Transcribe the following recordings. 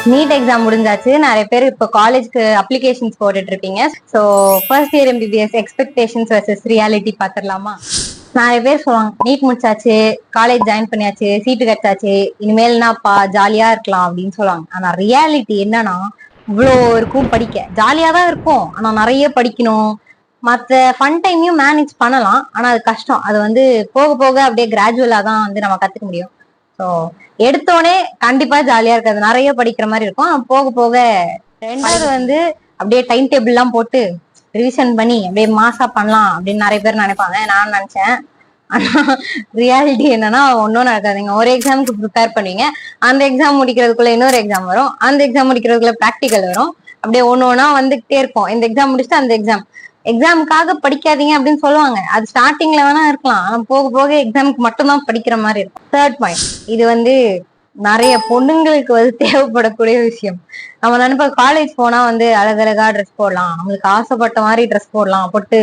NEET exam முடிஞ்சாச்சு. நிறைய பேர் இப்போ காலேஜ்க்கு அப்ளிகேஷன்ஸ் போட்டுட்டு இருப்பீங்க. So first year MBBS expectations versus reality பாத்துடலாமா? நிறைய பேர் சொல்லுவாங்க நீட் முடிச்சாச்சு, காலேஜ் ஜாயின் பண்ணியாச்சு, சீட்டு கிடைச்சாச்சு, இனிமேல்னாப்பா ஜாலியா இருக்கலாம் அப்படின்னு சொல்லுவாங்க. ஆனா ரியாலிட்டி என்னன்னா, இவ்வளோ இருக்கும் படிக்க, ஜாலியா தான் இருக்கும், ஆனா நிறைய படிக்கணும். மற்ற ஃபன் டைமையும் மேனேஜ் பண்ணலாம், ஆனா அது கஷ்டம். அது வந்து போக போக அப்படியே கிராஜுவலா தான் வந்து நம்ம கத்துக்க முடியும். ஸோ எடுத்தோடனே கண்டிப்பா ஜாலியா இருக்காது, நிறைய படிக்கிற மாதிரி இருக்கும். போக போக ரெண்டாவது வந்து அப்படியே டைம் டேபிள் எல்லாம் போட்டு ரிவிஷன் பண்ணி அப்படியே மாசா பண்ணலாம் அப்படின்னு நிறைய பேர் நினைப்பாங்க. நான் நினைச்சேன். ஆனா ரியாலிட்டி என்னன்னா ஒன்னும் நடக்காதுங்க. ஒரு எக்ஸாமுக்கு ப்ரிப்பேர் பண்ணுவீங்க, அந்த எக்ஸாம் முடிக்கிறதுக்குள்ள இன்னொரு எக்ஸாம் வரும், அந்த எக்ஸாம் முடிக்கிறதுக்குள்ள ப்ராக்டிக்கல் வரும், அப்படியே ஒண்ணு ஒன்னா வந்துகிட்டே இருக்கும். இந்த எக்ஸாம் முடிச்சுட்டு அந்த எக்ஸாமுக்காக படிக்காதீங்க அப்படின்னு சொல்லுவாங்க. அது ஸ்டார்டிங்ல வேணா இருக்கலாம், ஆனா போக போக எக்ஸாமுக்கு மட்டும்தான் படிக்கிற மாதிரி இருக்கும். தேர்ட் பாயிண்ட், இது வந்து நிறைய பொண்ணுங்களுக்கு வந்து தேவைப்படக்கூடிய விஷயம். நம்ம நினைப்போம் காலேஜ் போனா வந்து அழகழகா ட்ரெஸ் போடலாம், நம்மளுக்கு ஆசைப்பட்ட மாதிரி ட்ரெஸ் போடலாம், போட்டு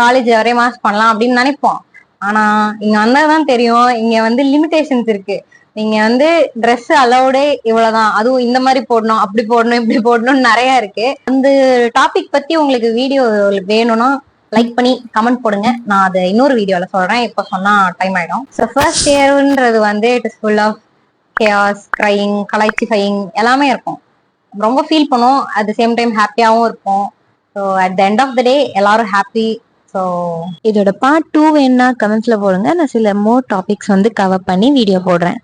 காலேஜ் வரைய மாஸ் பண்ணலாம் அப்படின்னு நினைப்போம். ஆனா இங்க வந்தாதான் தெரியும், இங்க வந்து லிமிடேஷன்ஸ் இருக்கு. நீங்க வந்து ட்ரெஸ் அலௌடே இவ்வளவுதான், அதுவும் இந்த மாதிரி போடணும், அப்படி போடணும், இப்படி போடணும்னு நிறைய இருக்கு. அந்த டாபிக் பத்தி உங்களுக்கு வீடியோ வேணும்னா லைக் பண்ணி கமெண்ட் போடுங்க, நான் அதை இன்னொரு வீடியோல சொல்றேன். இப்ப சொன்னா டைம் ஆயிடும். ஸோ ஃபர்ஸ்ட் இயர்ன்றது வந்து it is full of chaos, crying, கலைச்சிஃபைங் எல்லாமே இருக்கும். ரொம்ப ஃபீல் பண்ணுவோம், அட் த சேம் டைம் ஹாப்பியாவும் இருக்கும். So at the end of the day எல்லாரும் ஹாப்பி. ஸோ இதோட பார்ட் 2 வேணும்னா கமெண்ட்ஸ்ல போடுங்க, நான் சில மோர் டாபிக்ஸ் வந்து கவர் பண்ணி வீடியோ போடுறேன்.